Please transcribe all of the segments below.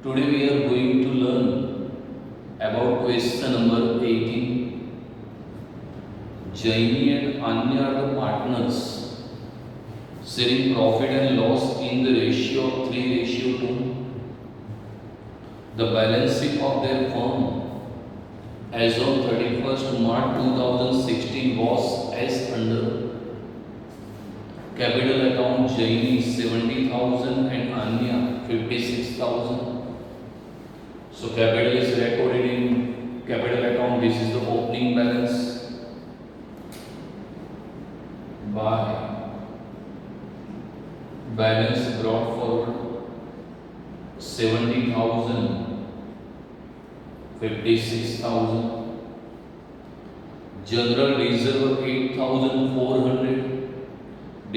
Today we are going to learn about question number 18. Jaini and Anya are the partners sharing profit and loss in the ratio of 3:2. The balance sheet of their firm as on 31st March 2016 was as under: capital account Jaini 70,000 and Anya 56,000. So capital is recorded in capital account. This is the opening balance. By balance brought forward 70,000, 56,000. General reserve 8,400.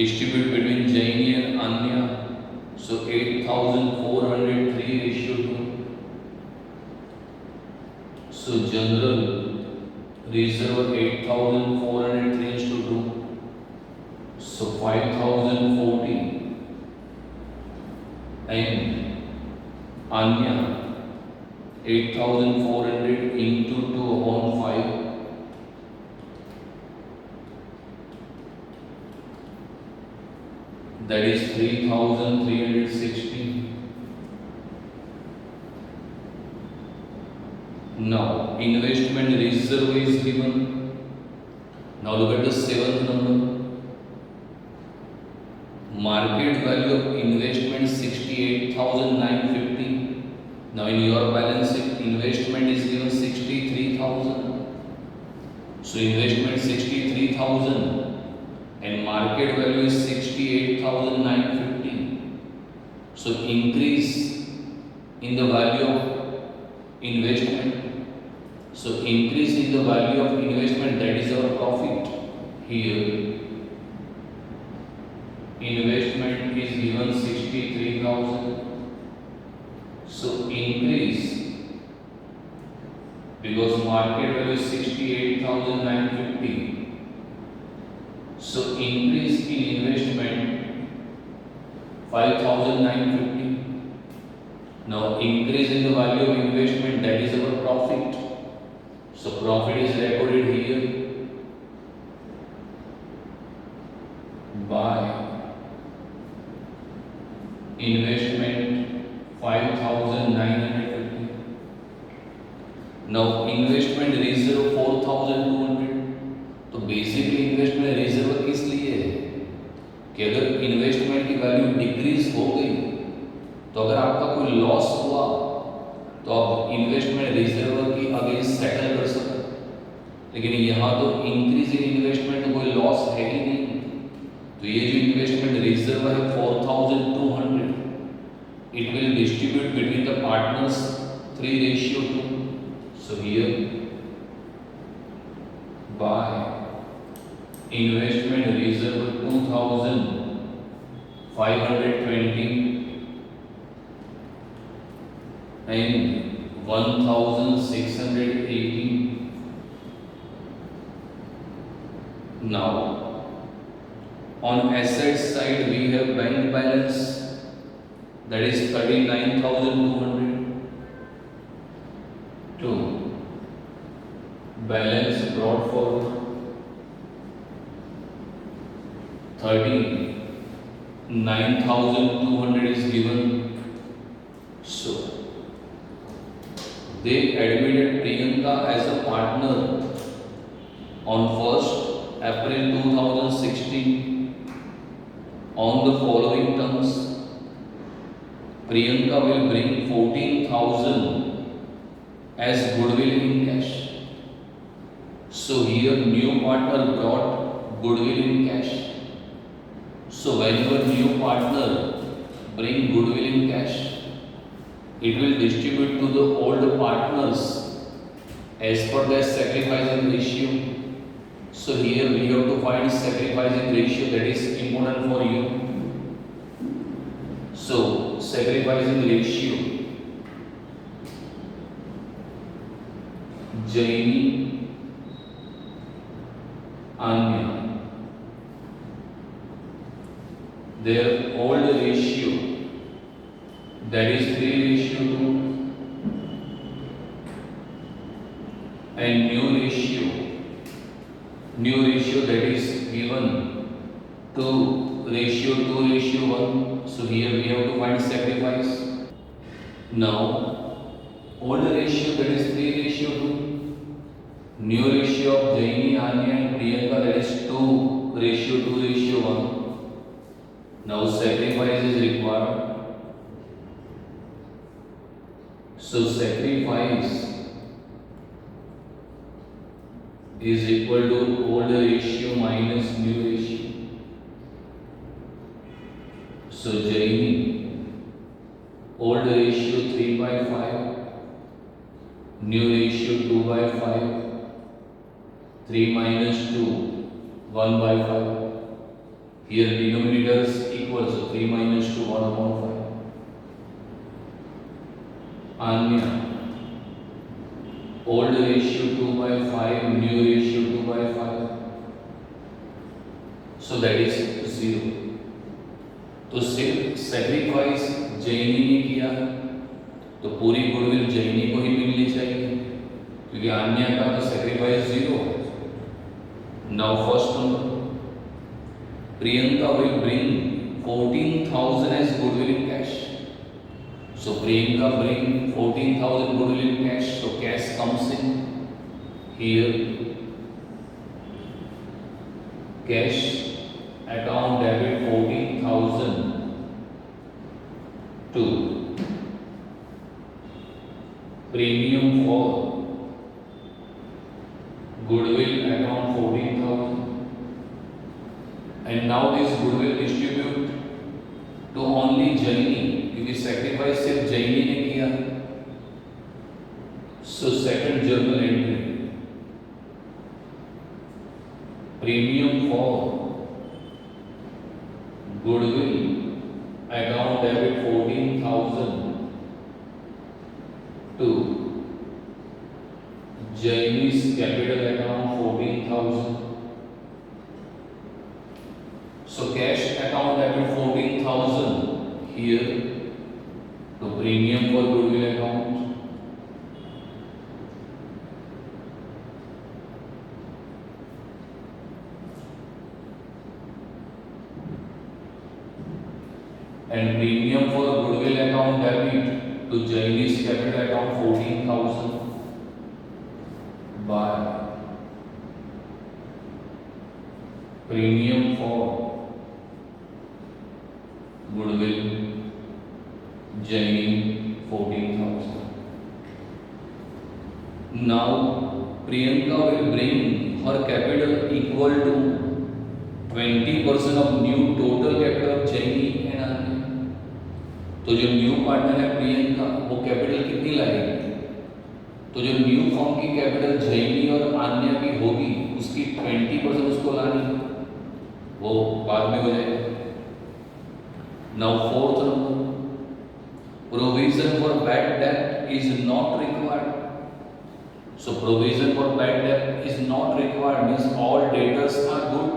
Distribute between Jaini and Anya. So 8,400 3:2. So general reserve 8,400 3:2. So 5,040. And Anya 8,400 into 2/5. That is 3,360. Now investment reserve is given. Now look at the seventh number. Market value of investment 68,950. Now in your balance sheet investment is given 63,000. So investment 63,000 and market value is 68,950. So increase in the value of investment. So increase in the value of investment, that is our profit. Here investment is given 63,000. So increase, because market value is 68,950. So increase in investment 5,950. Now increase in the value of investment, that is our profit. So profit is recorded here by investment 5,950. Now investment reserve 4,200. तो basically investment reserve किस लिए है कि अगर investment की value decrease हो गई तो अगर आपका कोई लॉस हुआ तो आप इन्वेस्टमेंट रिजर्व की अगेंस्ट सेटल कर सकते। लेकिन यहाँ तो इंक्रीज इन इन्वेस्टमेंट कोई लॉस है ही नहीं, तो ये जो इन्वेस्टमेंट रिजर्व है 4,200, it will distribute between the partners 3:2. So here by investment reserve 2,520 and 1,618. Now on asset side we have bank balance, that is 39,200 to balance brought forward 39,200 is given. So they admitted Priyanka as a partner on 1st April 2016 on the following terms. Priyanka will bring 14,000 as goodwill in cash. So here new partner brought goodwill in cash. So whenever new partner bring goodwill in cash, it will distribute to the old partners as per their sacrificing ratio. So here we have to find sacrificing ratio, that is important for you. So sacrificing ratio Jaini Anya, their old ratio that is 3:2, and new ratio that is given 2:1. So here we have to find sacrifice. Now old ratio that is 3:2, new ratio of Jaini, Anya and Priyanka that is 2:1. Now sacrifice is required. So sacrifice is equal to old ratio minus new ratio. So Jaini, old ratio 3/5, new ratio 2/5, 3 minus 2, 1/5. Here denominators equal, so 3 minus 2, 1/5. Anya, old ratio 2/5, new ratio 2/5, so that is 0. तो सिर्फ sacrifice जैनी ने किया तो पूरी goodwill जैनी को ही मिलनी चाहिए, क्योंकि अन्य का तो सेक्रीफाइस 0 है. Now first number, Priyanka will bring 14,000 as goodwill in cash. So Priyanka bring 14,000 goodwill in cash. So cash comes in here. Cash account debit 14,000 to premium for goodwill account 14,000. And now this goodwill distribute to only Jaini, क्योंकि sacrifice सिर्फ जैनी ने किया. So second journal entry, premium for goodwill account debit 14,000 to Jaini's capital account 14,000. So cash account debit 14,000 here to premium for goodwill account. And premium for goodwill account debit to Jaini's capital account 14,000 by premium for goodwill Jaini 14,000. Now Priyanka will bring her capital equal to 20% of new total capital of Jaini and Anya. तो जो new partner है प्रियंका, वो capital कितनी लाएगी? तो जो new form की capital जैनी और आन्या की होगी उसकी 20% उसको लानी, वो बाद में हो जाएगा. Now fourth number, provision for bad debt is not required. So provision for bad debt is not required means all debtors are good.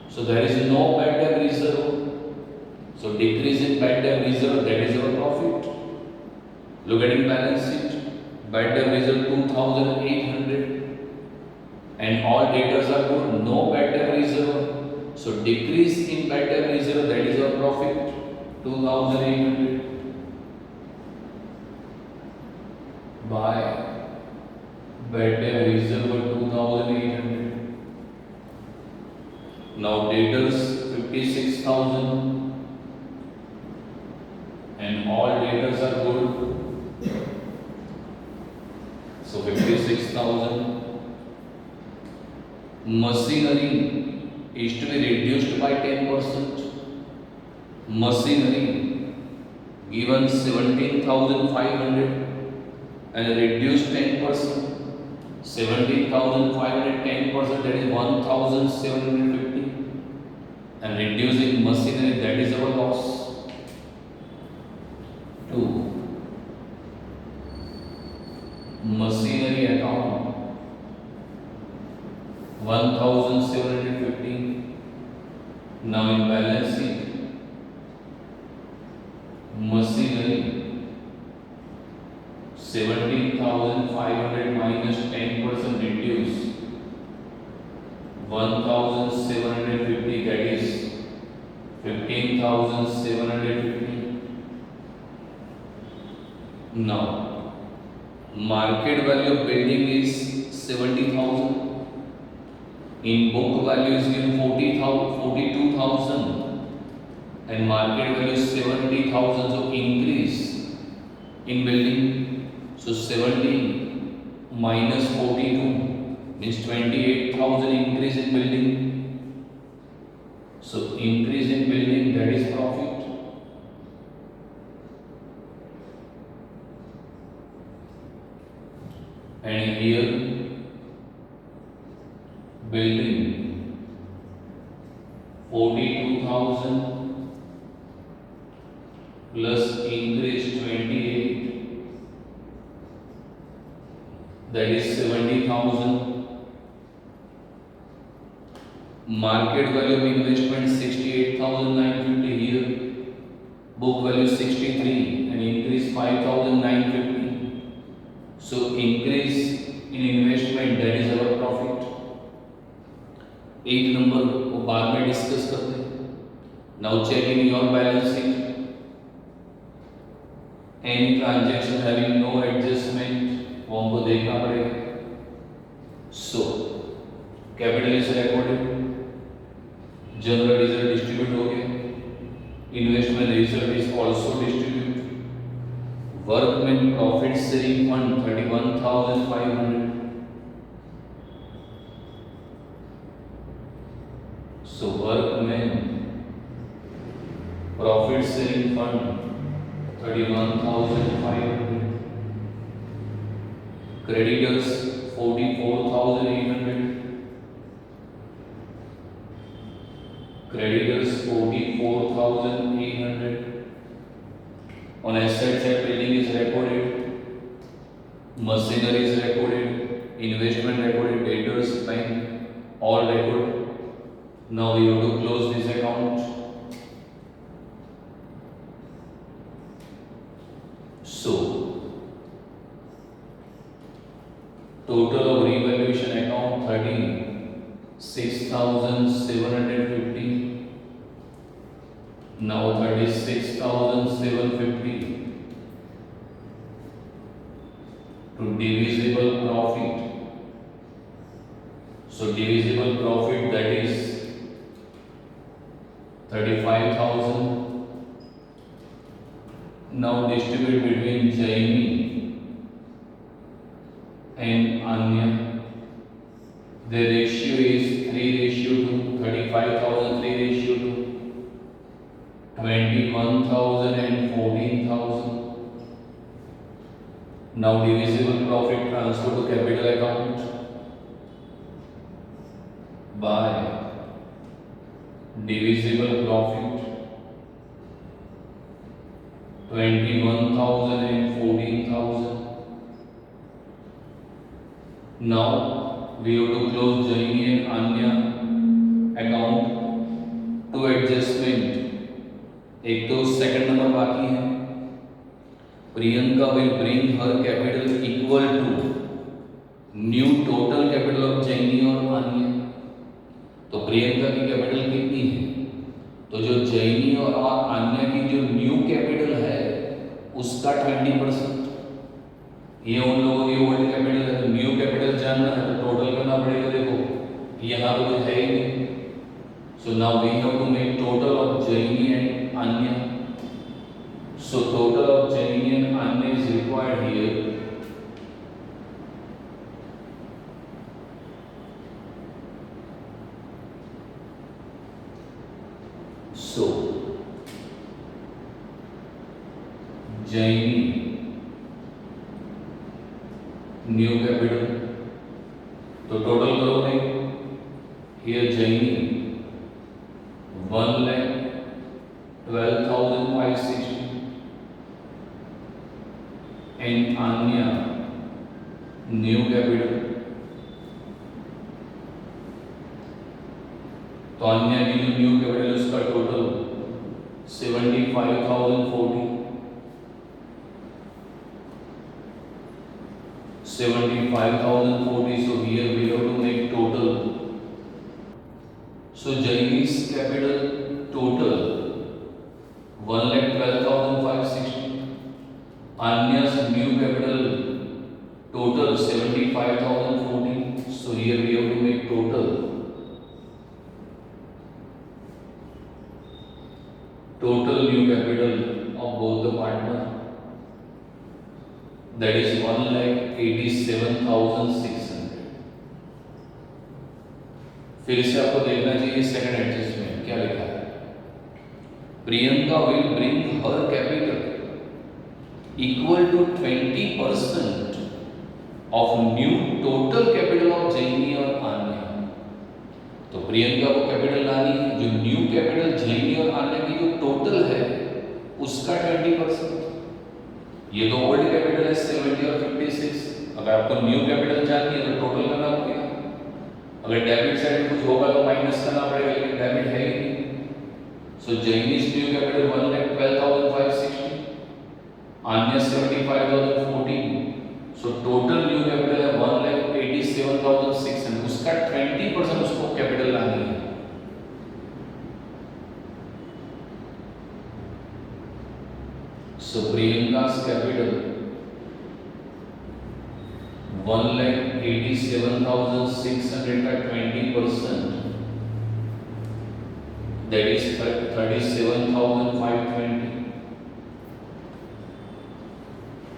So there is no bad debt reserve. So decrease in bad debt reserve, that is our profit. Look at in balance sheet, bad debt reserve 2,800 and all debtors are good, no bad debt reserve. So decrease in bad debt reserve, that is our profit, 2,800 by bad debt reserve 2,800. Now debtors 56,000 and all debtors are good. So 56,000. Machinery is to be reduced by 10%. Machinery given 17,500 and reduced 10%. 17,500 10%, that is 1,750, and reducing machinery, that is our loss. 2. Machinery account 1,750. Now in balance sheet, machinery 17,500 minus 10% reduce 1,750, that is 15,750. Now market value of building is 70,000. In book value is given 42,000 and market value is 70,000. So increase in building. So 70 minus 42 means 28,000 increase in building. So increase in building, that is profit. And here building 42,000 plus increase 28, that is 70,000. Market value of investment 68,950, here book value 63 and increase 5,950. So increase in investment, that is our profit. 8 number को बाद में discuss करते हैं. Now check in your balance sheet. Any transaction having no adjustment वो हमको देखना पड़ेगा. So capital is recorded, general reserve distribute हो गया, investment reserve is also distribute, workman profit sharing fund 31,500. So workman profit sharing fund 31,500. Creditors 44,800. Creditors 44,800. On asset side, building is recorded, machinery is recorded, investment recorded, debtors, bank, all recorded. Now we have to close this account. So total of revaluation account 36,750. Now 36,750 to divisible profit. So divisible profit, that is 35,000. Now distribute between Jaini and Anya. The ratio is 3:2. 35,000 3:2. 21,000 and 14,000. Now divisible profit transfer to capital account by divisible profit 21,000 and 14,000. Now we have to close Jaini and Anya account. To adjustment, एक तो second number बाकी है. Priyanka will bring her capital equal to new total capital of Jaini और Anya. तो प्रियंका की capital कितनी है? तो जो जैनी और अन्य की जो न्यू कैपिटल है उसका 20%. ये उन लोगों की ओल्ड कैपिटल है. तो न्यू कैपिटल जानना है तो टोटल करना पड़ेगा. देखो यहाँ तो कुछ है ही नहीं. So now we have to make total of Jaini and Anya. So total of Jaini and Anya is required here. So Jaini new capital, तो टोटल करो भाई. Here Jaini 1,12,560 and Anya new capital. तो अन्य की जो न्यू कैपिटल उसका total 75,040. 75,040. So here we have to make total. So Jaini's capital total 1,12,560. Anya's new capital total 75,014. So here we have to make total new capital of both the partner, that is 1,87,600. फिर से आपको देखना चाहिए second adjustment क्या लिखा है। Priyanka will bring her capital equal to 20% of new total capital of Jaini और आन्या। तो प्रियंका को कैपिटल लानी है, जो न्यू कैपिटल जैनी और आन्या की जो टोटल है उसका 20%। ये तो ओल्ड कैपिटल है 70 और 56। अगर आपको न्यू कैपिटल चाहिए तो टोटल करना पड़ेगा। अगर डेबिट साइड में कुछ होगा तो माइनस करना पड़ेगा, लेकिन डेबिट है ही नहीं। So Jaini's new capital 1,12,560, Anya 75,014। So total new capital है 1,87,600। उसका 20% उसको कैपिटल लानी है। So Priyanka's capital 1,87,600 का 20%, that is 37,520.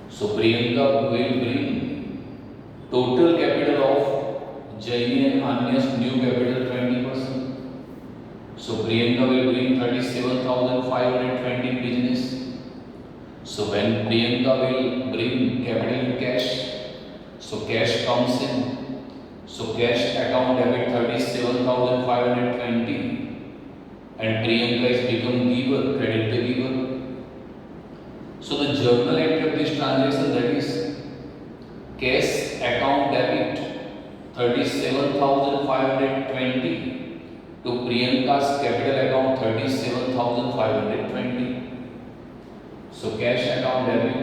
So Priyanka will bring total capital of Jaini and Anya's new capital 20%. So Priyanka will bring 37,520 business. So when Priyanka will bring capital in cash, so cash comes in. So cash account debit 37,520, and Priyanka is become giver, credit the giver. So the journal entry of this transaction, that is cash account debit 37,520 to Priyanka's capital account 37,520. So cash account debit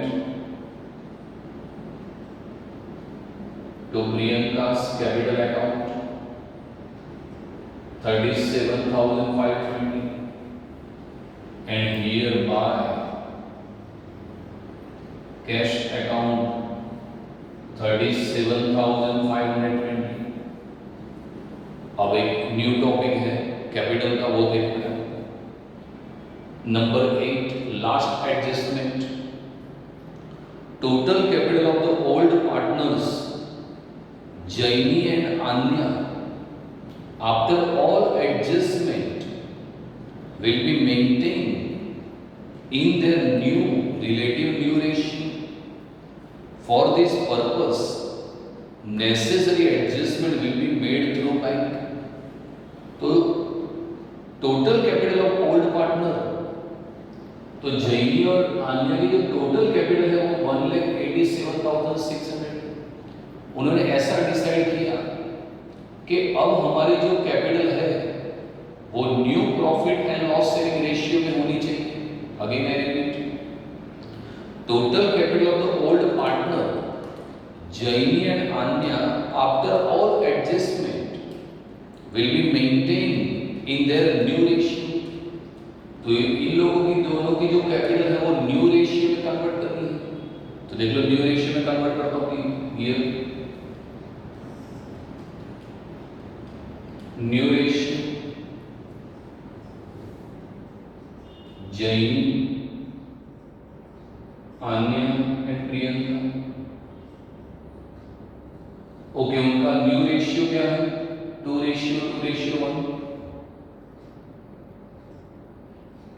to Priyanka's capital account 37,520, and hereby cash account 37,520. अब एक new topic है capital का, वो देखना है। Number 8, last adjustment. Total capital of the old partners Jaini and Anya after all adjustment will be maintained in their new relative new ratio. For this purpose, necessary adjustment will be made through bank. तो total capital of old partner, तो जैनी और आन्या की जो total capital है वो 1,87,600। उन्होंने ऐसा decide किया कि अब हमारी जो कैपिटल है वो new profit and loss sharing ratio में होनी चाहिए। Again I repeat, total capital of the old partner Jaini and Anya after all adjustment will be maintained in their new ratio. तो इन लोगों की दोनों की जो कैपिटल है वो न्यू रेशियो में कन्वर्ट करनी है। तो देख लो न्यू रेशियो में कन्वर्ट करता हूँ ये new ratio Jaini, Anya and Priyanka। Okay, उनका न्यू रेशियो क्या है? 2:1,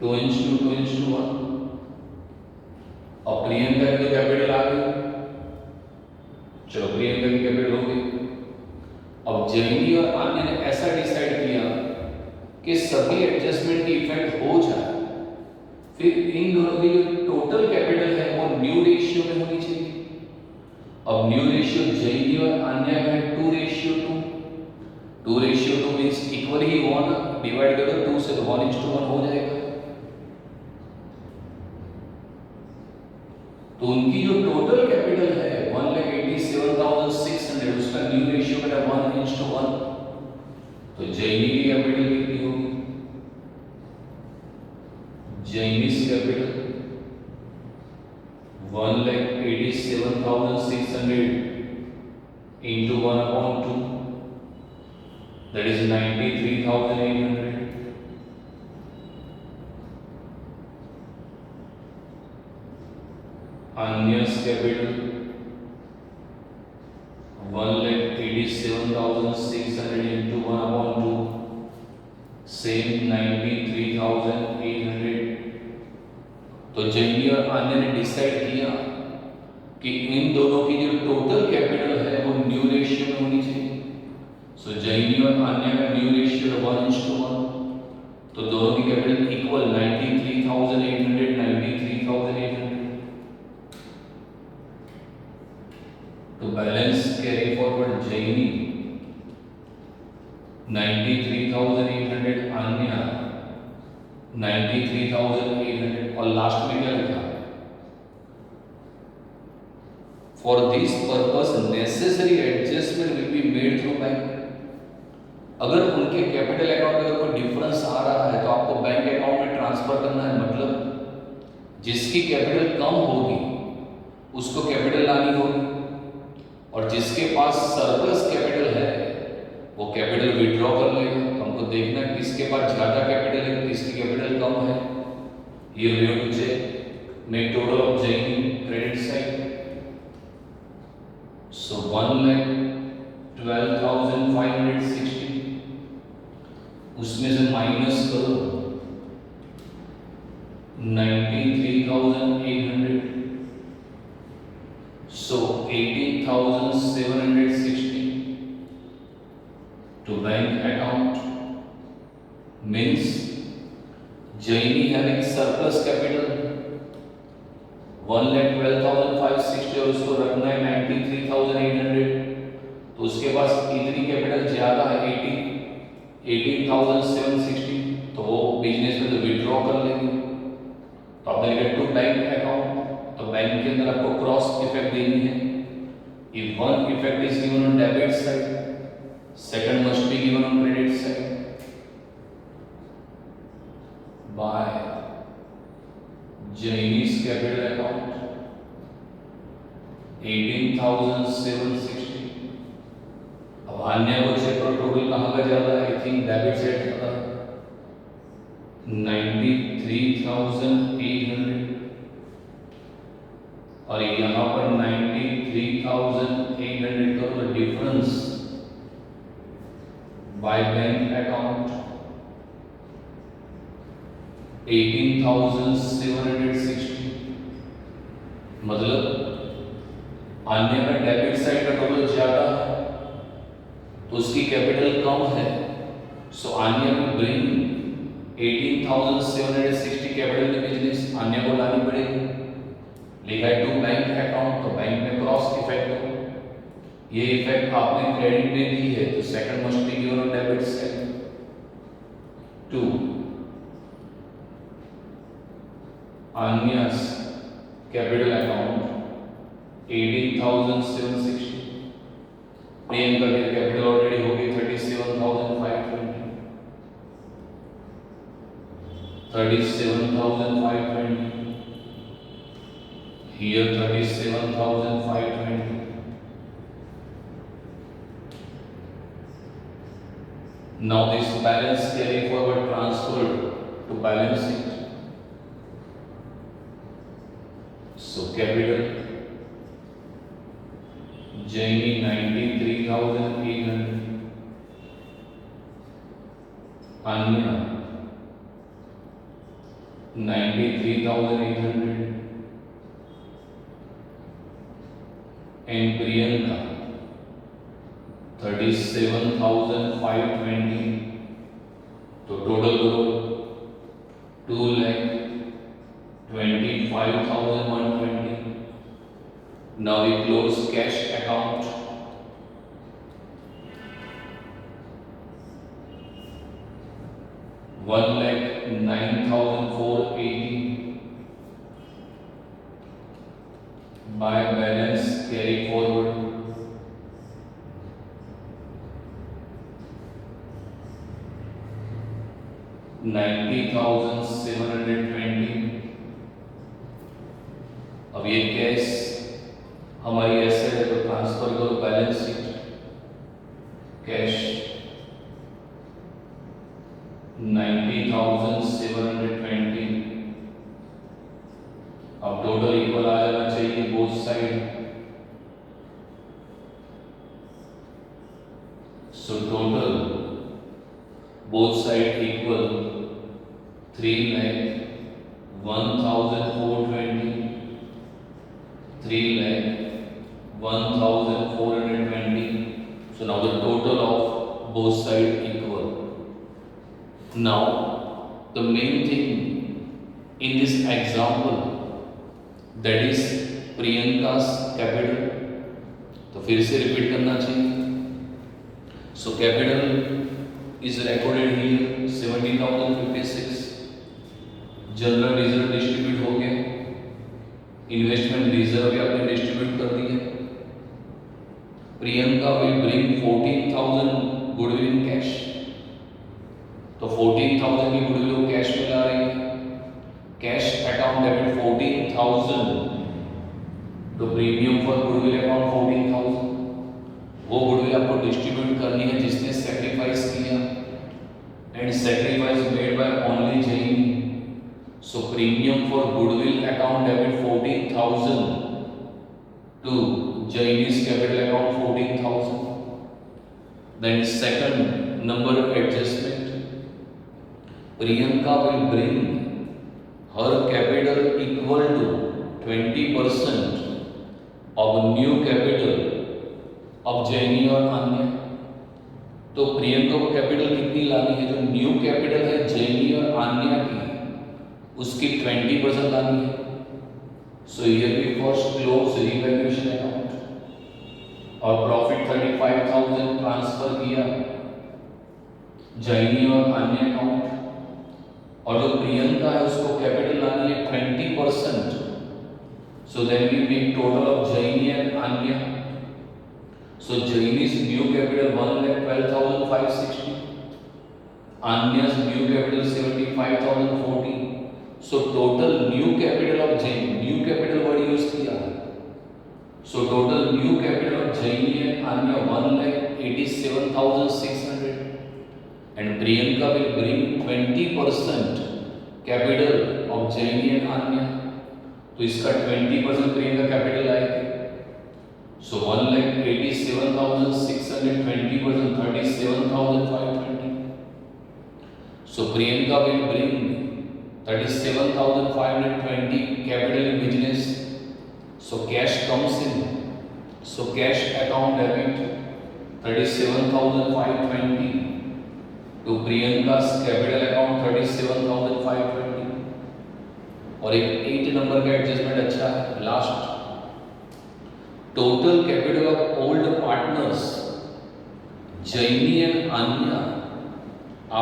2:1। अब प्रियंका की तो कैपिटल आ गई, चलो प्रियंका की कैपिटल हो गई। अब जैनी और आन्या ने ऐसा डिसाइड किया कि सभी एडजस्टमेंट की इफेक्ट हो जाए, फिर इन दोनों की जो टोटल कैपिटल है वो न्यू रेशियो में होनी चाहिए। अब न्यू रेशियो जैनी और आन्या का है 2:2। 2:2 मींस इक्वल ही 1 डिवाइड करो 2 से तो 1:1 हो जाएगा। तो उनकी जो टोटल कैपिटल है 1,87,600 न्यू रेशियो का 1:1, तो जैनी की कैपिटल कितनी होगी? जैनीस capital 1,87,600 into 1/2, that is 93,800. Anya's capital 1,87,600 into 1/2, same 93,800. तो जैनी और अन्य ने डिसाइड किया कि इन दोनों की जो टोटल कैपिटल है वो न्यू रेशियो में होनी चाहिए। सो जैनी और अन्य का न्यू रेशियो 1:1, तो दोनों की कैपिटल इक्वल 93,800, 93,800। तो बैलेंस कैरी फॉरवर्ड जैनी 93,800, अन्य 93,800, और लास्ट में क्या लिखा? For this purpose necessary adjustment will be made through bank. अगर उनके कैपिटल अकाउंट में कोई डिफरेंस आ रहा है तो आपको बैंक अकाउंट में ट्रांसफर करना है। मतलब जिसकी कैपिटल कम होगी उसको कैपिटल लानी होगी, और जिसके पास सरप्लस कैपिटल है वो कैपिटल विड्रॉ कर लेगा। तो हमको देखना है किसके पास ज्यादा कैपिटल है, किसकी कैपिटल कम है। ये we have to check. Make total of Jaini credit side, so 1,12,560, उसमें से माइनस करो 93,800, so 18,760 to bank account, means Jaini having surplus capital 1,12,560 और उसको रखना है 93,800, तो उसके पास इतनी कैपिटल ज्यादा है 18,760, तो वो बिजनेस में तो विड्रॉ कर लेंगे। तो आपने लिखा टू बैंक अकाउंट, तो बैंक के अंदर आपको क्रॉस इफेक्ट देनी है। If one effect is given on debit side, second must be given on credit side. By Jaini's capital account 18,760। अब अन्य को चेक करो टोटल कहाँ का ज्यादा है? आई थिंक डेबिट साइड ज्यादा है 93,800, और यहाँ पर 93,800 का तो डिफरेंस बाय बैंक अकाउंट 18,760। मतलब अन्य का डेबिट साइड का टोटल ज्यादा है तो उसकी कैपिटल कम है, so Anya will bring 18,760 capital के बिजनेस अन्य को लानी पड़ेगी। लिखा है टू बैंक अकाउंट, तो बैंक में क्रॉस इफेक्ट हो। ये इफेक्ट आपने क्रेडिट में दी है तो second must be given on debit side. 2 Anya's capital account 18,760। Priyanka की कैपिटल ऑलरेडी हो गई 37,520, 37,520, here 37,520। Now this balance carry forward transferred to balance sheet. So capital Jaini 93,800, Anya 93,800, and Priyanka 37,520, तो टोटल करो 2,25,120। Now we close cash account 1,09,480 by balance carry forward 90,720। अब ये cash हमारी asset है तो ट्रांसफर करो बैलेंस शीट, कैश 90,720। अब total equal आ जाना चाहिए both side, so total both side equal 3,01,420, 3,01,420. So now the total of both sides equal. Now the main thing in this example, that is Priyanka's capital, तो फिर से repeat करना चाहिए। So capital is recorded here 70,056, general reserve distribute हो गया, investment reserve भी आपने distribute कर दिया। Priyanka will bring 14,000 goodwill in cash, तो 14,000 की गुडविल वो कैश में ला रही है। कैश अकाउंट डेबिट 14,000 तो प्रीमियम फॉर गुडविल अकाउंट 14,000, वो गुडविल आपको डिस्ट्रीब्यूट करनी है जिसने सैक्रिफाइस किया, and sacrifice made by only Jaini. So premium for goodwill account debit 14,000 to Jaini's capital account 14,000. Then second number adjustment, Priyanka will bring her capital equal to 20% of new capital of जैनी और अन्य। तो प्रियंका को capital कितनी लानी है, जो new capital है जैनी और अन्य की, उसकी 20% लानी है। So here we first close revaluation account और प्रॉफिट 35,000 ट्रांसफर किया जैनी और अन्य अकाउंट, और जो प्रियंका है उसको कैपिटल लानी है 20%। So then we make total of Jaini and Anya. So Jaini's new capital 1,12,560, Anya's new capital 75,040। So total new capital of Jaini, new capital word use किया है, so total new capital of Jaini and Anya 1,87,600, and Priyanka will bring 20% capital of Jaini and Anya, तो इसका 20% Priyanka capital आएगी। So 1,87,600 20% 37,520। So Priyanka will bring 37,520 capital in business. So cash comes in. So cash account debit 37,520 to Priyanka's capital account 37,520। और एक 8 number का adjustment अच्छा है, last. Total capital of old partners Jaini and Anya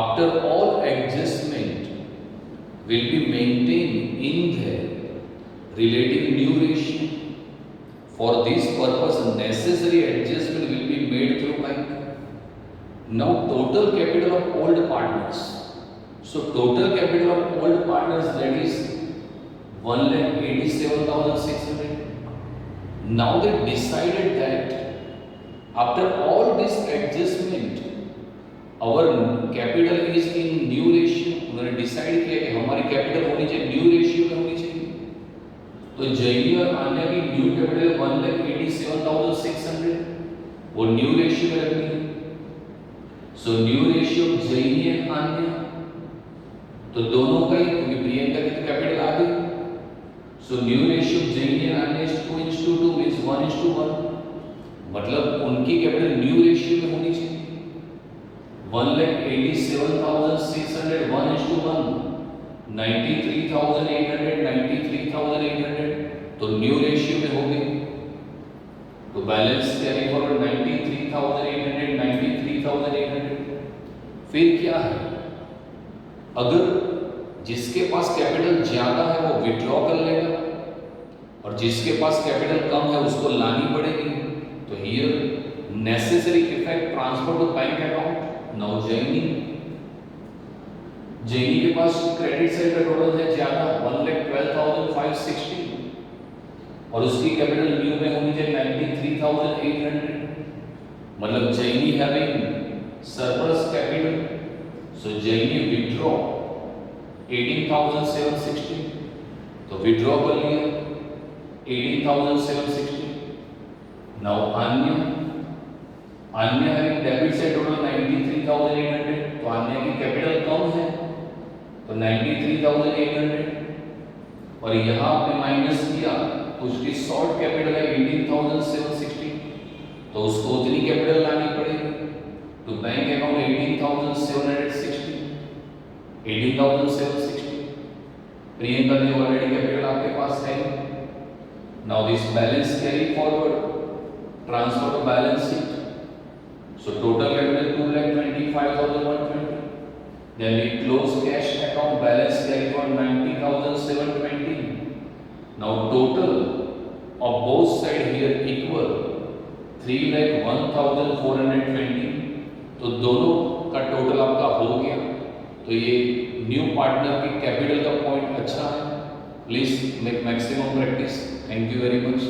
after all adjustment will be maintained in their relative new ratio. For this purpose, necessary adjustment will be made through bank. Now, total capital of old partners. So, total capital of old partners, that is 1,87,600. Now, they decided that after all this adjustment, our capital is in new ratio। उन्होंने decide किया कि हमारी capital होनी चाहिए new ratio में होनी चाहिए। तो जैनी और अन्य की न्यू कैपिटल 1,87,600 वो न्यू रेशियो में रखनी है। So new ratio जैनी and Anya, तो दोनों का ही, क्योंकि प्रियंका की तो कैपिटल आ गई। सो न्यू रेशियो जैनी एंड अन्य 2:2 मींस 1:1, मतलब उनकी कैपिटल न्यू रेशियो में होनी चाहिए। 1,87,600 1:1, 93,800 93,800, तो न्यू रेशियो में हो गई। तो बैलेंस कैरी फॉरवर्ड 93,800 93,800। फिर क्या है, अगर जिसके पास कैपिटल ज्यादा है वो विड्रॉ कर लेगा, और जिसके पास कैपिटल कम है उसको लानी पड़ेगी। तो here necessary effect transfer to bank account. Now जेई के पास क्रेडिट साइड का टोटल है ज्यादा 1,12,560 और उसकी कैपिटल न्यू में होनी चाहिए 93,800, मतलब जेई हैविंग सरप्लस कैपिटल, सो जेई विथड्रॉ 18,760, तो विथड्रॉ कर लिया 18,760। नाउ अन्य हैविंग डेबिट साइड टोटल 93,800, तो अन्य की कैपिटल कम है तो 93,800 और यहाँ आपने माइनस किया तो उसकी शॉर्ट कैपिटल है 18,760, तो उसको उतनी कैपिटल लानी पड़ेगी। तो बैंक अकाउंट 18,760 प्रियंका ने ऑलरेडी कैपिटल आपके पास है। Now this balance carry forward transfer to balance sheet, so total capital 2,25,120, then we close cash account balance carry for 90,720. Now total of both side here equal 3,01,420, तो दोनों का total आपका हो गया। तो ये न्यू पार्टनर की कैपिटल का पॉइंट अच्छा है। Please make maximum practice. Thank you very much.